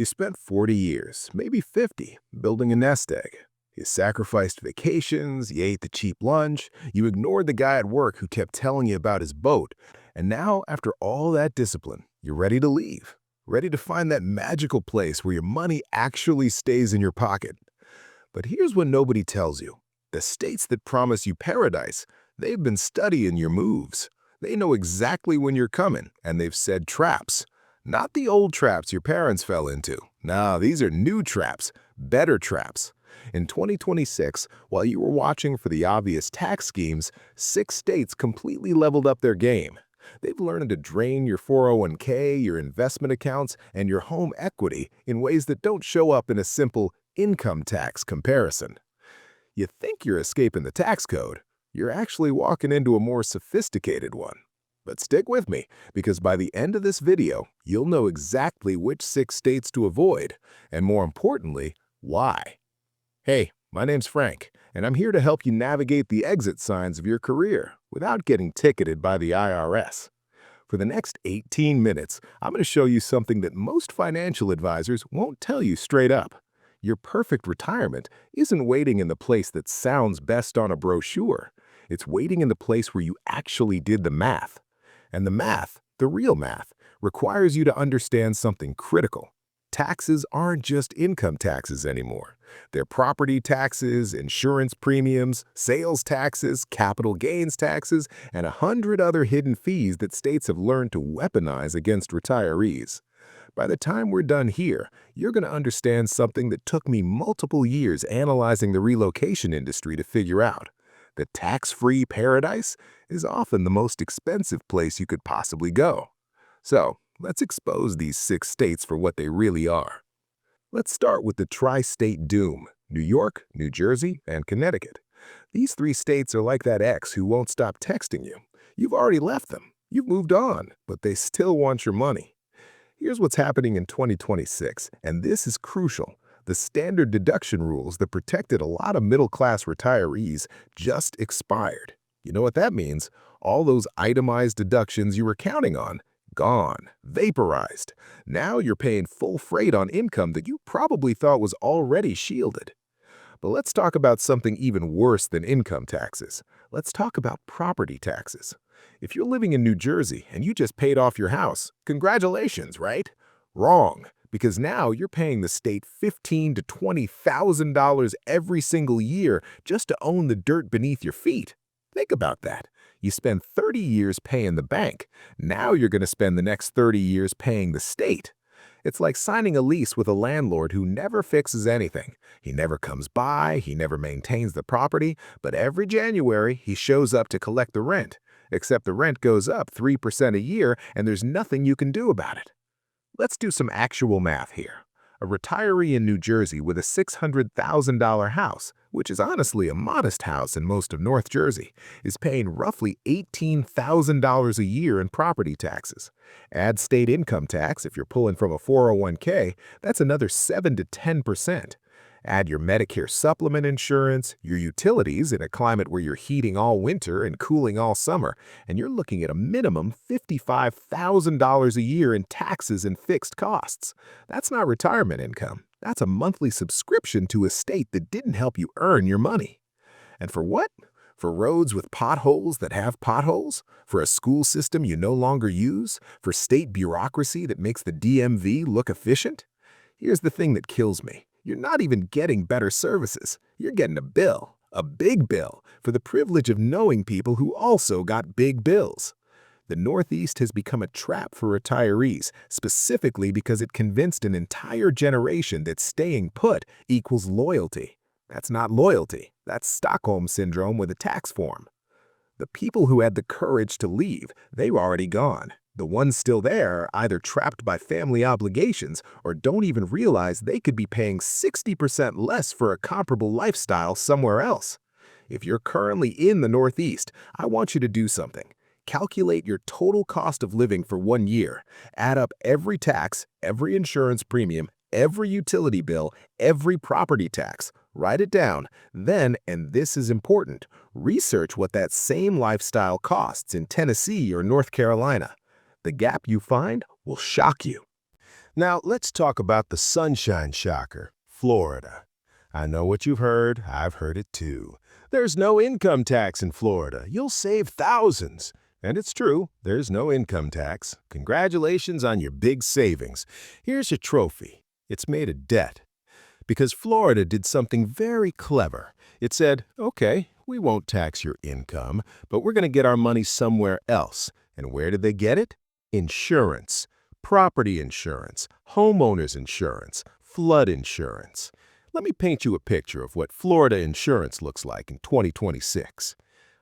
You spent 40 years, maybe 50, building a nest egg. You sacrificed vacations, you ate the cheap lunch, you ignored the guy at work who kept telling you about his boat, and now, after all that discipline, you're ready to leave. Ready to find that magical place where your money actually stays in your pocket. But here's what nobody tells you. The states that promise you paradise, they've been studying your moves. They know exactly when you're coming, and they've set traps. Not the old traps your parents fell into. No, these are new traps, better traps. In 2026, while you were watching for the obvious tax schemes, 6 states completely leveled up their game. They've learned to drain your 401k, your investment accounts, and your home equity in ways that don't show up in a simple income tax comparison. You think you're escaping the tax code. You're actually walking into a more sophisticated one. But stick with me, because by the end of this video, you'll know exactly which 6 states to avoid, and more importantly, why. Hey, my name's Frank, and I'm here to help you navigate the exit signs of your career without getting ticketed by the IRS. For the next 18 minutes, I'm going to show you something that most financial advisors won't tell you straight up. Your perfect retirement isn't waiting in the place that sounds best on a brochure. It's waiting in the place where you actually did the math. And the math, the real math, requires you to understand something critical. Taxes aren't just income taxes anymore. They're property taxes, insurance premiums, sales taxes, capital gains taxes, and 100 other hidden fees that states have learned to weaponize against retirees. By the time we're done here, you're going to understand something that took me multiple years analyzing the relocation industry to figure out. The tax-free paradise is often the most expensive place you could possibly go. So, let's expose these 6 states for what they really are. Let's start with the tri-state doom: New York, New Jersey, and Connecticut. These 3 states are like that ex who won't stop texting you. You've already left them. You've moved on, but they still want your money. Here's what's happening in 2026, and this is crucial. The standard deduction rules that protected a lot of middle-class retirees just expired. You know what that means? All those itemized deductions you were counting on, gone, vaporized. Now you're paying full freight on income that you probably thought was already shielded. But let's talk about something even worse than income taxes. Let's talk about property taxes. If you're living in New Jersey and you just paid off your house, congratulations, right? Wrong. Because now you're paying the state $15,000 to $20,000 every single year just to own the dirt beneath your feet. Think about that. You spend 30 years paying the bank. Now you're going to spend the next 30 years paying the state. It's like signing a lease with a landlord who never fixes anything. He never comes by, he never maintains the property, but every January he shows up to collect the rent. Except the rent goes up 3% a year and there's nothing you can do about it. Let's do some actual math here. A retiree in New Jersey with a $600,000 house, which is honestly a modest house in most of North Jersey, is paying roughly $18,000 a year in property taxes. Add state income tax if you're pulling from a 401k, that's another 7 to 10%. Add your Medicare supplement insurance, your utilities in a climate where you're heating all winter and cooling all summer, and you're looking at a minimum $55,000 a year in taxes and fixed costs. That's not retirement income. That's a monthly subscription to a state that didn't help you earn your money. And for what? For roads with potholes that have potholes? For a school system you no longer use? For state bureaucracy that makes the DMV look efficient? Here's the thing that kills me. You're not even getting better services. You're getting a big bill, for the privilege of knowing people who also got big bills. The Northeast has become a trap for retirees, specifically because it convinced an entire generation that staying put equals loyalty. That's not loyalty. That's Stockholm Syndrome with a tax form. The people who had the courage to leave, they were already gone. The ones still there are either trapped by family obligations or don't even realize they could be paying 60% less for a comparable lifestyle somewhere else. If you're currently in the Northeast, I want you to do something. Calculate your total cost of living for 1 year. Add up every tax, every insurance premium, every utility bill, every property tax. Write it down. Then, and this is important, research what that same lifestyle costs in Tennessee or North Carolina. The gap you find will shock you. Now, let's talk about the sunshine shocker, Florida. I know what you've heard. I've heard it too. There's no income tax in Florida. You'll save thousands. And it's true, there's no income tax. Congratulations on your big savings. Here's your trophy. It's made of debt. Because Florida did something very clever. It said, okay, we won't tax your income, but we're going to get our money somewhere else. And where did they get it? Insurance. Property insurance, homeowners insurance, flood insurance. Let me paint you a picture of what Florida insurance looks like in 2026.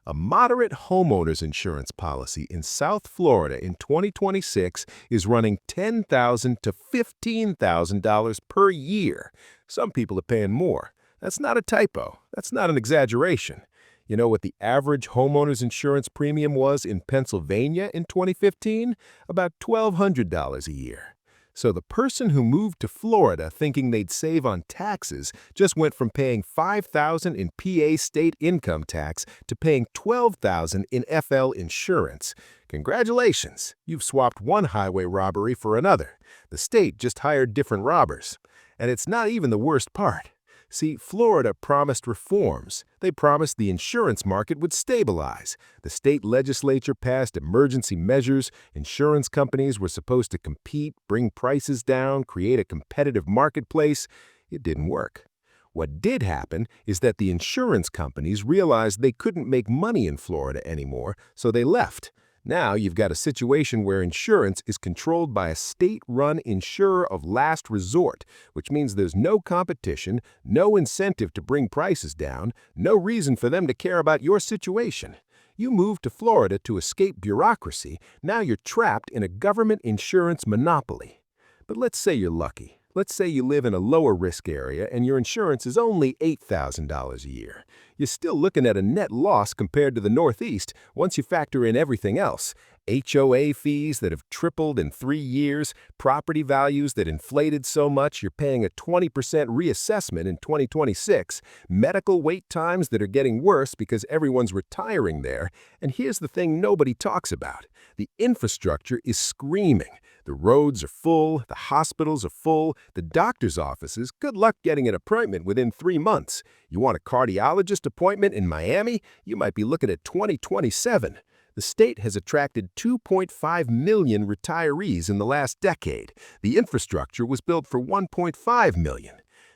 A moderate homeowners insurance policy in South Florida in 2026 is running $10,000 to $15,000 per year. Some people are paying more. That's not a typo. That's not an exaggeration. You know what the average homeowners insurance premium was in Pennsylvania in 2015? About $1,200 a year. So the person who moved to Florida thinking they'd save on taxes just went from paying $5,000 in PA state income tax to paying $12,000 in FL insurance. Congratulations, you've swapped one highway robbery for another. The state just hired different robbers. And it's not even the worst part. See, Florida promised reforms. They promised the insurance market would stabilize. The state legislature passed emergency measures. Insurance companies were supposed to compete, bring prices down, create a competitive marketplace. It didn't work. What did happen is that the insurance companies realized they couldn't make money in Florida anymore, so they left. Now you've got a situation where insurance is controlled by a state-run insurer of last resort, which means there's no competition, no incentive to bring prices down, no reason for them to care about your situation. You moved to Florida to escape bureaucracy. Now you're trapped in a government insurance monopoly. But let's say you're lucky. Let's say you live in a lower risk area and your insurance is only $8,000 a year. You're still looking at a net loss compared to the Northeast once you factor in everything else. HOA fees that have tripled in 3 years, property values that inflated so much you're paying a 20% reassessment in 2026, medical wait times that are getting worse because everyone's retiring there, and here's the thing nobody talks about. The infrastructure is screaming. The roads are full, the hospitals are full, the doctor's offices, good luck getting an appointment within 3 months. You want a cardiologist appointment in Miami? You might be looking at 2027. The state has attracted 2.5 million retirees in the last decade. The infrastructure was built for 1.5 million.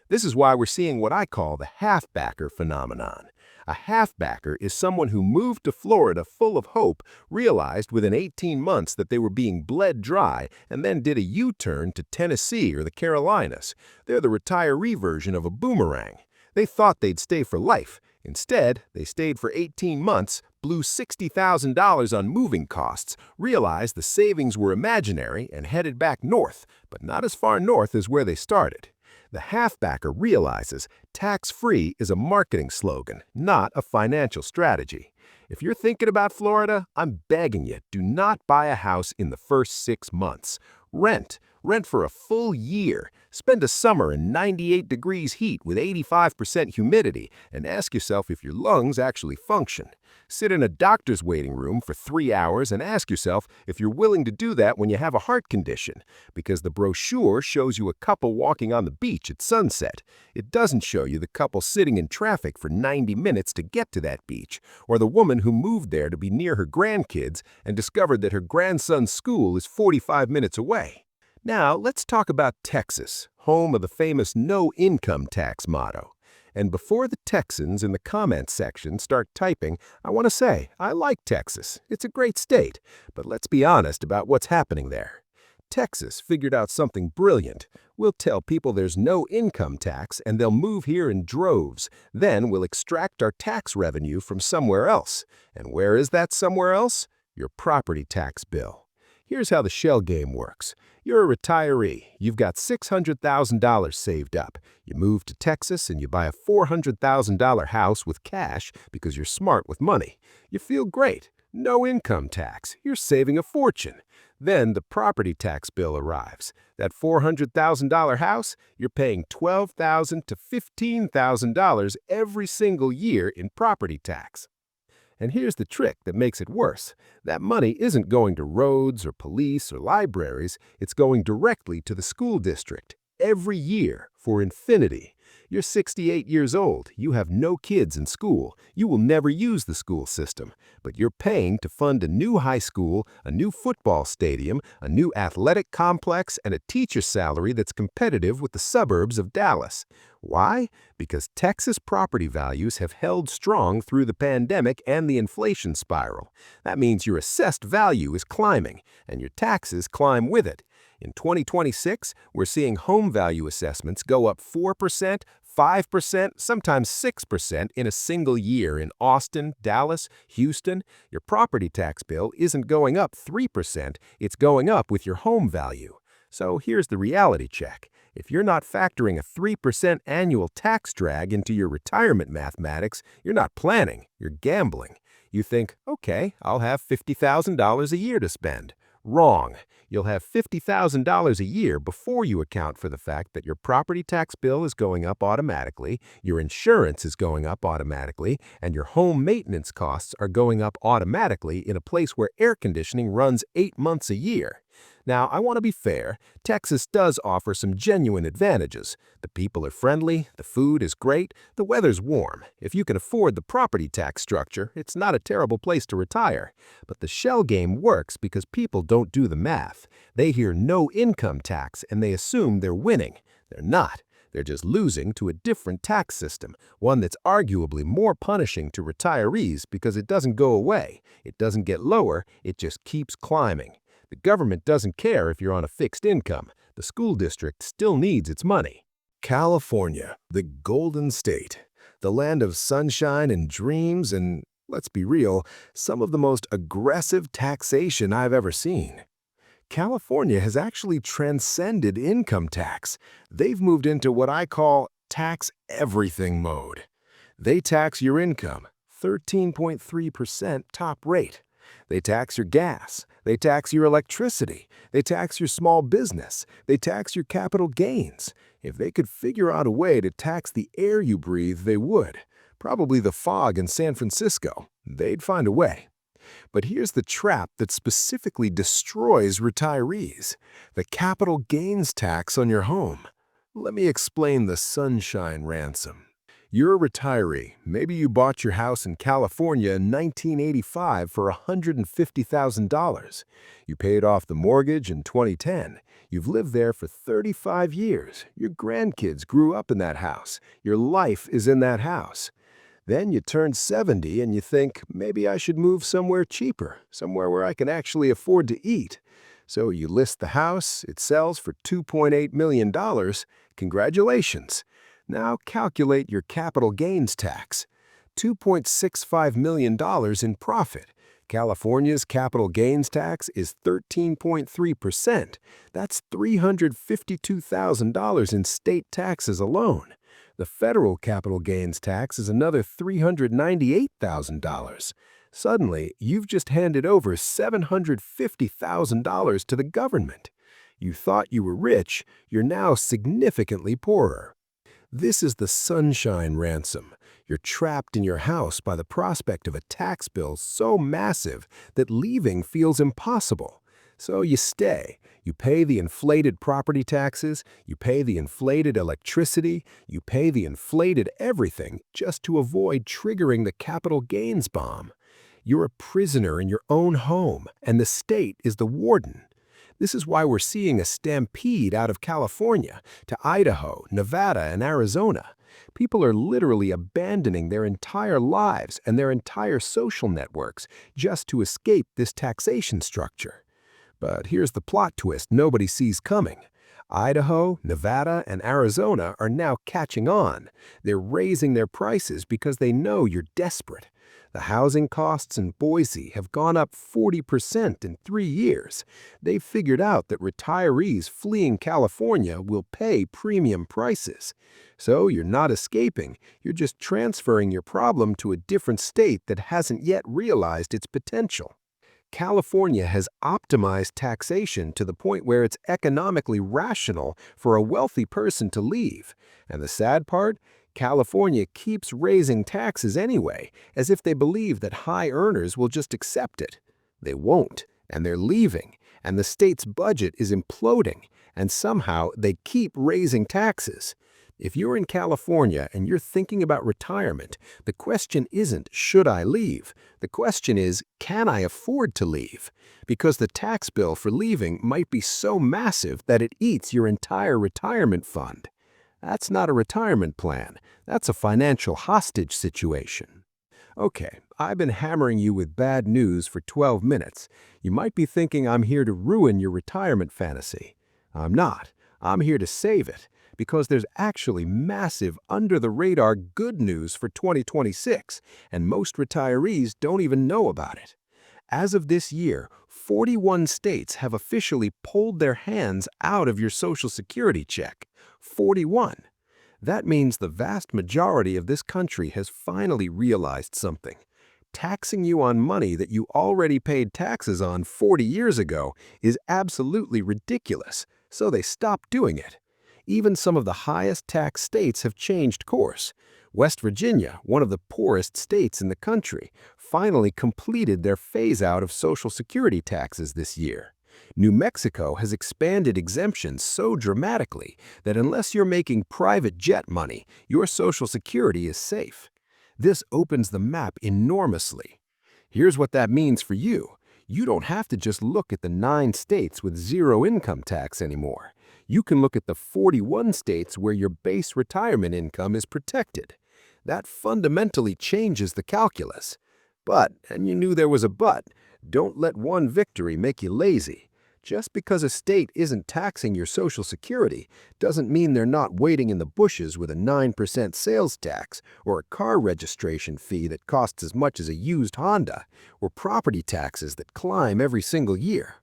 This is why we're seeing what I call the half-backer phenomenon. A half-backer is someone who moved to Florida full of hope, realized within 18 months that they were being bled dry, and then did a U-turn to Tennessee or the Carolinas. They're the retiree version of a boomerang. They thought they'd stay for life. Instead, they stayed for 18 months, blew $60,000 on moving costs, realized the savings were imaginary, and headed back north, but not as far north as where they started. The half-backer realizes tax-free is a marketing slogan, not a financial strategy. If you're thinking about Florida, I'm begging you, do not buy a house in the first 6 months. Rent. Rent for a full year. Spend a summer in 98 degrees heat with 85% humidity and ask yourself if your lungs actually function. Sit in a doctor's waiting room for 3 hours and ask yourself if you're willing to do that when you have a heart condition, because the brochure shows you a couple walking on the beach at sunset. It doesn't show you the couple sitting in traffic for 90 minutes to get to that beach, or the woman who moved there to be near her grandkids and discovered that her grandson's school is 45 minutes away. Now, let's talk about Texas, home of the famous no income tax motto. And before the Texans in the comments section start typing, I want to say, I like Texas. It's a great state. But let's be honest about what's happening there. Texas figured out something brilliant. We'll tell people there's no income tax and they'll move here in droves. Then we'll extract our tax revenue from somewhere else. And where is that somewhere else? Your property tax bill. Here's how the shell game works. You're a retiree. You've got $600,000 saved up. You move to Texas and you buy a $400,000 house with cash because you're smart with money. You feel great. No income tax. You're saving a fortune. Then the property tax bill arrives. That $400,000 house, you're paying $12,000 to $15,000 every single year in property tax. And here's the trick that makes it worse. That money isn't going to roads or police or libraries, it's going directly to the school district every year for infinity. You're 68 years old, you have no kids in school, you will never use the school system, but you're paying to fund a new high school, a new football stadium, a new athletic complex, and a teacher's salary that's competitive with the suburbs of Dallas. Why? Because Texas property values have held strong through the pandemic and the inflation spiral. That means your assessed value is climbing, and your taxes climb with it. In 2026, we're seeing home value assessments go up 4%, 5%, sometimes 6% in a single year in Austin, Dallas, Houston. Your property tax bill isn't going up 3%, it's going up with your home value. So here's the reality check. If you're not factoring a 3% annual tax drag into your retirement mathematics, you're not planning, you're gambling. You think, okay, I'll have $50,000 a year to spend. Wrong. You'll have $50,000 a year before you account for the fact that your property tax bill is going up automatically, your insurance is going up automatically, and your home maintenance costs are going up automatically in a place where air conditioning runs 8 months a year. Now, I want to be fair. Texas does offer some genuine advantages. The people are friendly, the food is great, the weather's warm. If you can afford the property tax structure, it's not a terrible place to retire. But the shell game works because people don't do the math. They hear no income tax and they assume they're winning. They're not. They're just losing to a different tax system, one that's arguably more punishing to retirees because it doesn't go away. It doesn't get lower, it just keeps climbing. The government doesn't care if you're on a fixed income. The school district still needs its money. California, the Golden State, the land of sunshine and dreams and, let's be real, some of the most aggressive taxation I've ever seen. California has actually transcended income tax. They've moved into what I call tax everything mode. They tax your income, 13.3% top rate. They tax your gas. They tax your electricity. They tax your small business. They tax your capital gains. If they could figure out a way to tax the air you breathe, they would. Probably the fog in San Francisco. They'd find a way. But here's the trap that specifically destroys retirees: the capital gains tax on your home. Let me explain the sunshine ransom. You're a retiree. Maybe you bought your house in California in 1985 for $150,000. You paid off the mortgage in 2010. You've lived there for 35 years. Your grandkids grew up in that house. Your life is in that house. Then you turn 70 and you think, maybe I should move somewhere cheaper, somewhere where I can actually afford to eat. So you list the house, it sells for $2.8 million. Congratulations. Now calculate your capital gains tax. $2.65 million in profit. California's capital gains tax is 13.3%. That's $352,000 in state taxes alone. The federal capital gains tax is another $398,000. Suddenly, you've just handed over $750,000 to the government. You thought you were rich, you're now significantly poorer. This is the sunshine ransom. You're trapped in your house by the prospect of a tax bill so massive that leaving feels impossible. So you stay. You pay the inflated property taxes, you pay the inflated electricity, you pay the inflated everything just to avoid triggering the capital gains bomb. You're a prisoner in your own home, and the state is the warden. This is why we're seeing a stampede out of California to Idaho, Nevada, and Arizona. People are literally abandoning their entire lives and their entire social networks just to escape this taxation structure. But here's the plot twist nobody sees coming. Idaho, Nevada, and Arizona are now catching on. They're raising their prices because they know you're desperate. The housing costs in Boise have gone up 40% in 3 years. They've figured out that retirees fleeing California will pay premium prices. So you're not escaping, you're just transferring your problem to a different state that hasn't yet realized its potential. California has optimized taxation to the point where it's economically rational for a wealthy person to leave. And the sad part? California keeps raising taxes anyway, as if they believe that high earners will just accept it. They won't, and they're leaving, and the state's budget is imploding, and somehow they keep raising taxes. If you're in California and you're thinking about retirement, the question isn't, should I leave? The question is, can I afford to leave? Because the tax bill for leaving might be so massive that it eats your entire retirement fund. That's not a retirement plan. That's a financial hostage situation. Okay, I've been hammering you with bad news for 12 minutes. You might be thinking I'm here to ruin your retirement fantasy. I'm not. I'm here to save it, because there's actually massive under-the-radar good news for 2026, and most retirees don't even know about it. As of this year, 41 states have officially pulled their hands out of your Social Security check. 41. That means the vast majority of this country has finally realized something. Taxing you on money that you already paid taxes on 40 years ago is absolutely ridiculous, so they stopped doing it. Even some of the highest tax states have changed course. West Virginia, one of the poorest states in the country, finally completed their phase-out of Social Security taxes this year. New Mexico has expanded exemptions so dramatically that unless you're making private jet money, your Social Security is safe. This opens the map enormously. Here's what that means for you. You don't have to just look at the 9 states with zero income tax anymore. You can look at the 41 states where your base retirement income is protected. That fundamentally changes the calculus. But, and you knew there was a but, don't let one victory make you lazy. Just because a state isn't taxing your Social Security doesn't mean they're not waiting in the bushes with a 9% sales tax, or a car registration fee that costs as much as a used Honda, or property taxes that climb every single year.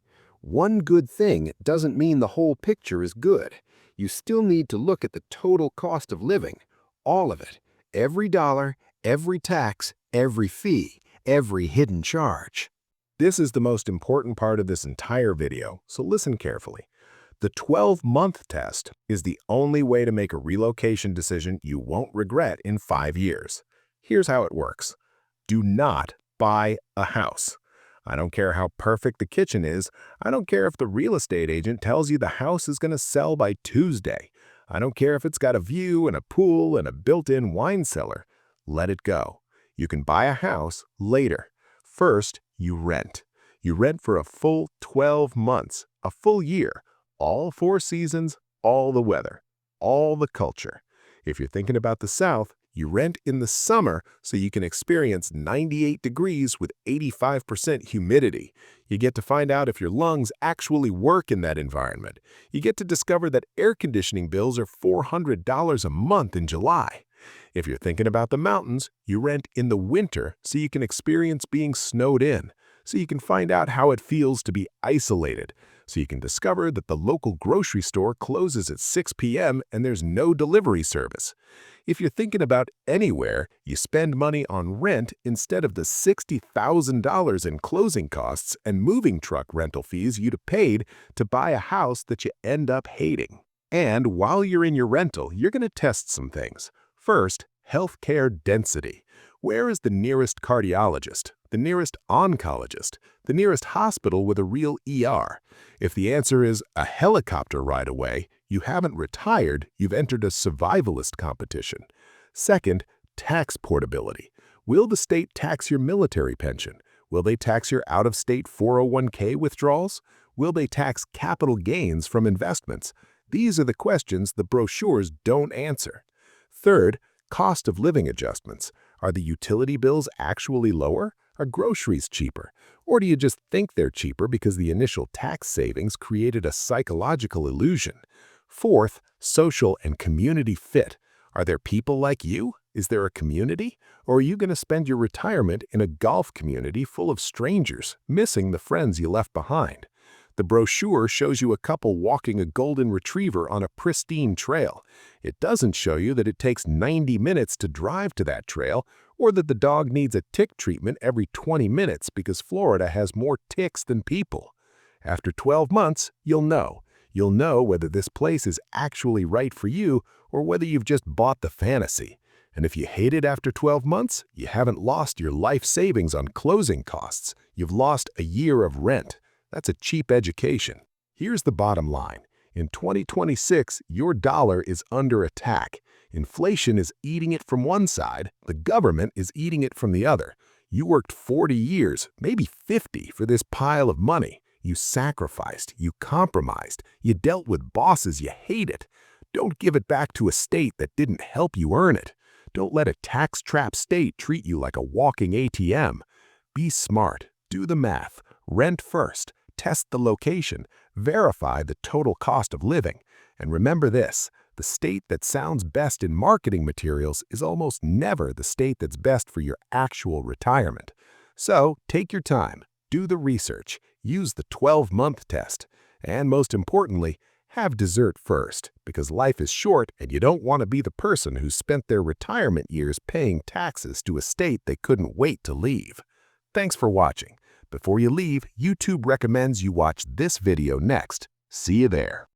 One good thing doesn't mean the whole picture is good. You still need to look at the total cost of living, all of it. Every dollar, every tax, every fee, every hidden charge. This is the most important part of this entire video, so listen carefully. The 12-month test is the only way to make a relocation decision you won't regret in 5 years. Here's how it works. Do not buy a house. I don't care how perfect the kitchen is. I don't care if the real estate agent tells you the house is going to sell by Tuesday. I don't care if it's got a view and a pool and a built-in wine cellar. Let it go. You can buy a house later. First, you rent. You rent for a full 12 months, a full year, all 4 seasons, all the weather, all the culture. If you're thinking about the South, you rent in the summer so you can experience 98 degrees with 85% humidity. You get to find out if your lungs actually work in that environment. You get to discover that air conditioning bills are $400 a month in July. If you're thinking about the mountains, you rent in the winter so you can experience being snowed in, so you can find out how it feels to be isolated, so you can discover that the local grocery store closes at 6 p.m. and there's no delivery service. If you're thinking about anywhere, you spend money on rent instead of the $60,000 in closing costs and moving truck rental fees you'd have paid to buy a house that you end up hating. And while you're in your rental, you're going to test some things. First, healthcare density. Where is the nearest cardiologist, the nearest oncologist, the nearest hospital with a real ER? If the answer is a helicopter ride away, you haven't retired, you've entered a survivalist competition. Second, tax portability. Will the state tax your military pension? Will they tax your out-of-state 401k withdrawals? Will they tax capital gains from investments? These are the questions the brochures don't answer. Third, cost of living adjustments. Are the utility bills actually lower? Are groceries cheaper? Or do you just think they're cheaper because the initial tax savings created a psychological illusion? Fourth, social and community fit. Are there people like you? Is there a community? Or are you going to spend your retirement in a golf community full of strangers, missing the friends you left behind? The brochure shows you a couple walking a golden retriever on a pristine trail. It doesn't show you that it takes 90 minutes to drive to that trail, or that the dog needs a tick treatment every 20 minutes because Florida has more ticks than people. After 12 months, you'll know. You'll know whether this place is actually right for you or whether you've just bought the fantasy. And if you hate it after 12 months, you haven't lost your life savings on closing costs. You've lost a year of rent. That's a cheap education. Here's the bottom line. In 2026, your dollar is under attack. Inflation is eating it from one side, the government is eating it from the other. You worked 40 years, maybe 50, for this pile of money. You sacrificed, you compromised, you dealt with bosses you hated. Don't give it back to a state that didn't help you earn it. Don't let a tax-trapped state treat you like a walking ATM. Be smart, do the math, rent first, test the location, verify the total cost of living. And remember this, the state that sounds best in marketing materials is almost never the state that's best for your actual retirement. So take your time, do the research, use the 12-month test, and most importantly, have dessert first, because life is short and you don't want to be the person who spent their retirement years paying taxes to a state they couldn't wait to leave. Thanks for watching. Before you leave, YouTube recommends you watch this video next. See you there.